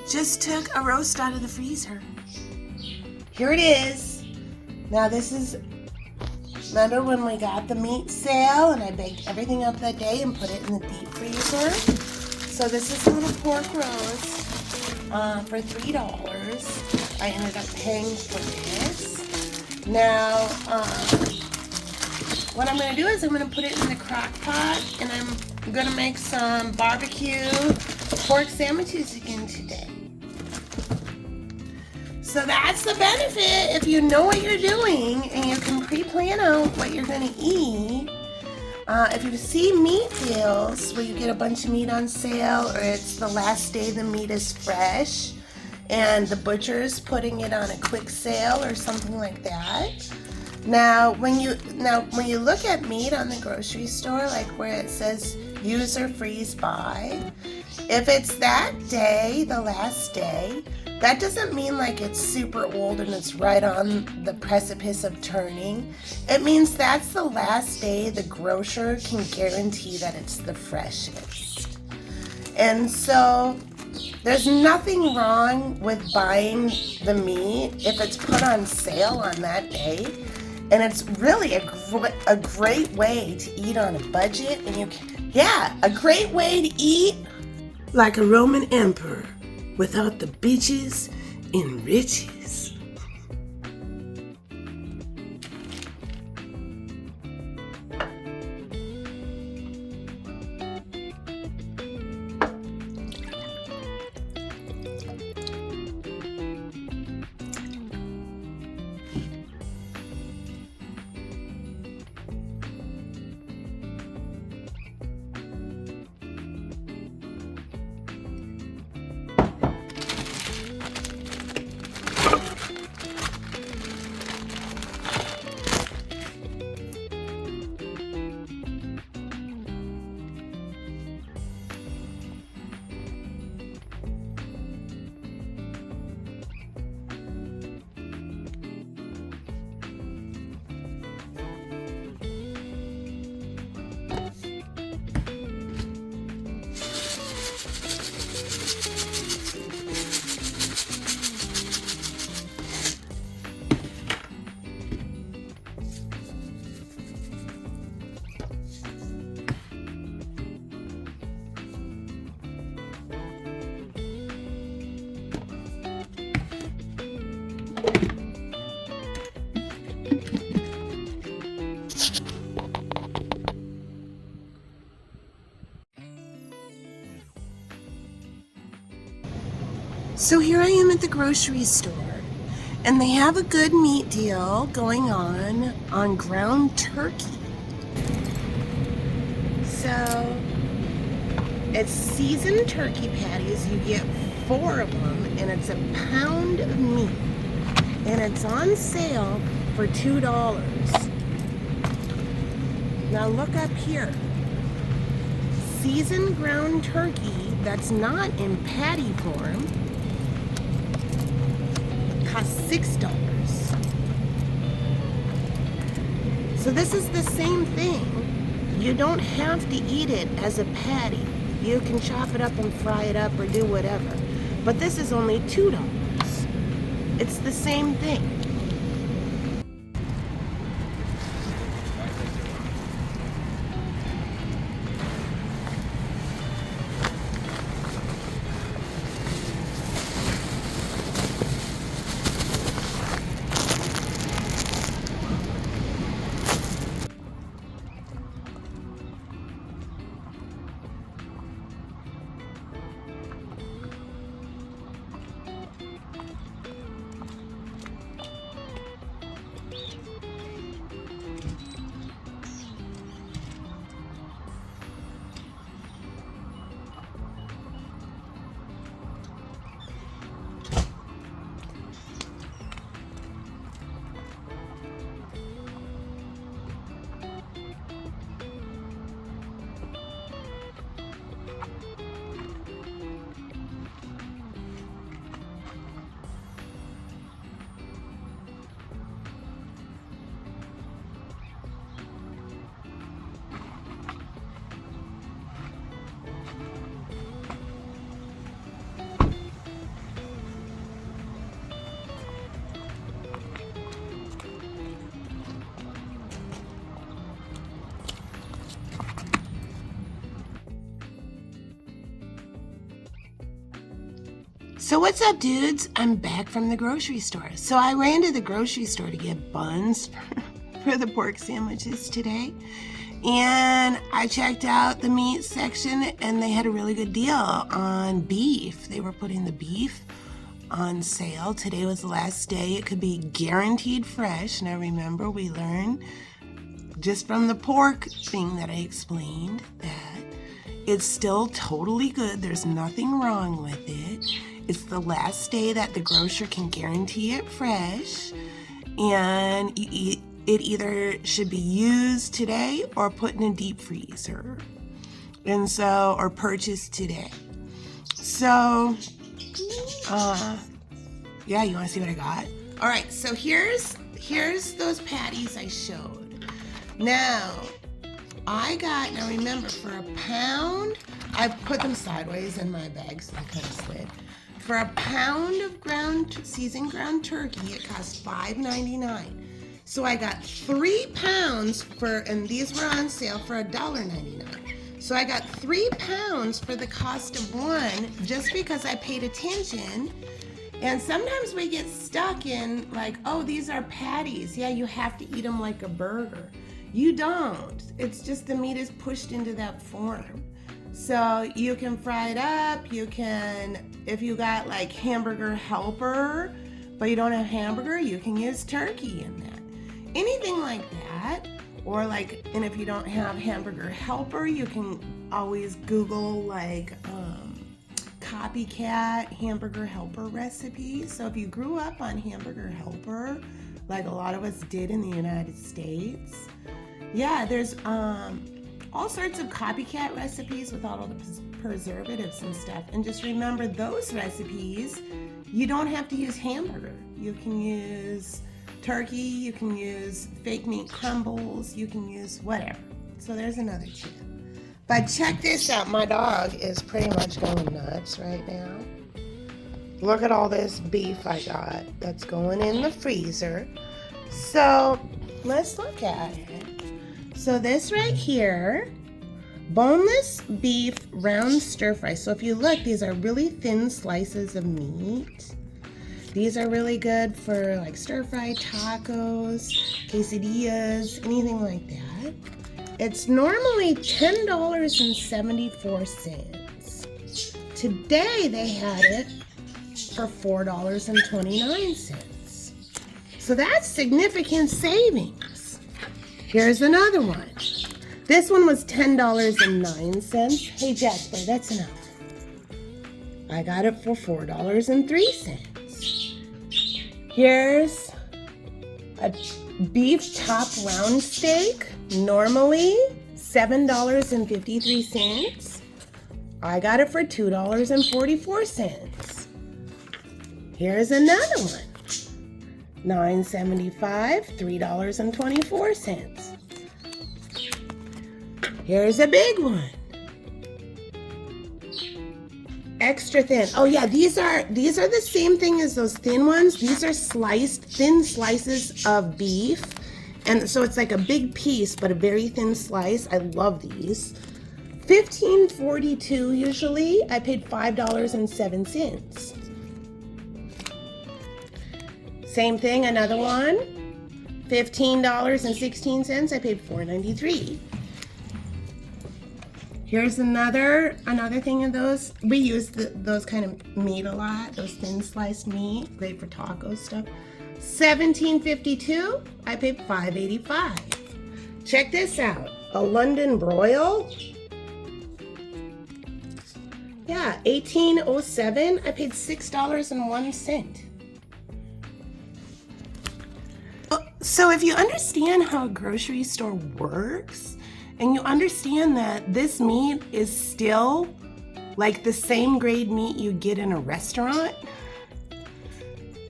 Just took a roast out of the freezer. Here it is. Now this is, remember when we got the meat sale and I baked everything up that day and put it in the deep freezer? So this is a little pork roast for $3. I ended up paying for this. Now, what I'm going to do is I'm going to put it in the crock pot and I'm going to make some barbecue pork sandwiches again today. So that's the benefit if you know what you're doing and you can pre-plan out what you're going to eat. If you see meat deals where you get a bunch of meat on sale or it's the last day the meat is fresh and the butcher is putting it on a quick sale or something like that. Now when you look at meat on the grocery store, like where it says use or freeze by, if it's that day, the last day, that doesn't mean like it's super old and it's right on the precipice of turning. It means that's the last day the grocer can guarantee that it's the freshest. And so there's nothing wrong with buying the meat if it's put on sale on that day. And it's really a great way to eat on a budget. And a great way to eat like a Roman emperor without the bitches and riches. So here I am at the grocery store, and they have a good meat deal going on ground turkey. So it's seasoned turkey patties. You get 4 of them, and it's a pound of meat, and it's on sale for $2. Now look up here. Seasoned ground turkey that's not in patty form costs $6. So this is the same thing. You don't have to eat it as a patty. You can chop it up and fry it up or do whatever. But this is only $2. It's the same thing. So what's up, dudes? I'm back from the grocery store. So I ran to the grocery store to get buns for the pork sandwiches today. And I checked out the meat section and they had a really good deal on beef. They were putting the beef on sale. Today was the last day. It could be guaranteed fresh. Now remember, we learned just from the pork thing that I explained that it's still totally good. There's nothing wrong with it. It's the last day that the grocer can guarantee it fresh, and it either should be used today or put in a deep freezer, and so, or purchased today. So, yeah, you want to see what I got? All right, so here's those patties I showed. Now remember, for a pound, I put them sideways in my bag so they kind of slid. For a pound of seasoned ground turkey, it cost $5.99. So I got 3 pounds and these were on sale for $1.99. So I got 3 pounds for the cost of one, just because I paid attention. And sometimes we get stuck in like, oh, these are patties. Yeah, you have to eat them like a burger. You don't. It's just the meat is pushed into that form. So you can fry it up, you can, if you got like hamburger helper, but you don't have hamburger, you can use turkey in that. Anything like that, or like, and if you don't have hamburger helper, you can always Google like copycat hamburger helper recipe. So if you grew up on hamburger helper, like a lot of us did in the United States, yeah, there's all sorts of copycat recipes with all the preservatives and stuff. And just remember, those recipes, you don't have to use hamburger. You can use turkey, you can use fake meat crumbles, you can use whatever. So there's another tip. But check this out, my dog is pretty much going nuts right now. Look at all this beef I got that's going in the freezer. So let's look at it. So this right here, boneless beef round stir fry. So if you look, these are really thin slices of meat. These are really good for like stir fry, tacos, quesadillas, anything like that. It's normally $10.74. Today they had it for $4.29. So that's significant savings. Here's another one. This one was $10.09. Hey, Jackpot, that's enough. I got it for $4.03. Here's a beef top round steak, normally $7.53. I got it for $2.44. Here's another one. $9.75, $3.24. Here's a big one. Extra thin. Oh yeah, these are the same thing as those thin ones. These are thin slices of beef. And so it's like a big piece, but a very thin slice. I love these. $15.42 usually. I paid $5.07. Same thing, another one, $15.16, I paid $4.93. Here's another thing of those. We use those kind of meat a lot, those thin sliced meat, great for taco stuff. $17.52, I paid $5.85. Check this out, a London broil. Yeah, $18.07, I paid $6.01. So if you understand how a grocery store works, and you understand that this meat is still like the same grade meat you get in a restaurant,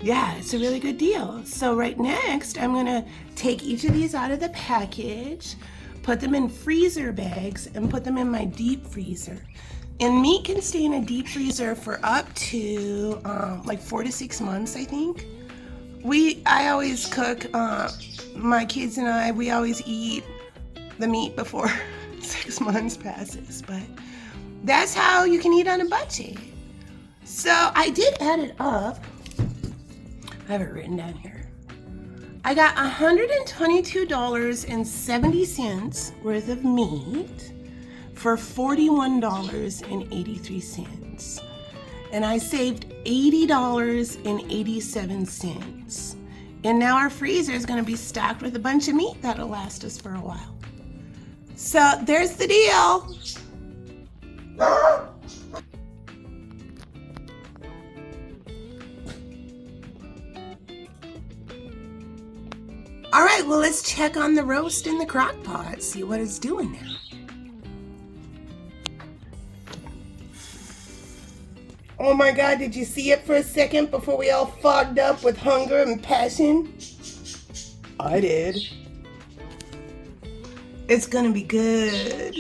yeah, it's a really good deal. So right next, I'm gonna take each of these out of the package, put them in freezer bags, and put them in my deep freezer. And meat can stay in a deep freezer for up to like 4 to 6 months, I think. I always cook, my kids and I, we always eat the meat before 6 months passes, but that's how you can eat on a budget. So I did add it up. I have it written down here. I got $122.70 worth of meat for $41.83. And I saved $80.87. And now our freezer is going to be stocked with a bunch of meat that'll last us for a while. So there's the deal. All right, well, let's check on the roast in the crock pot, see what it's doing now. Oh my God, did you see it for a second before we all fogged up with hunger and passion? I did. It's gonna be good.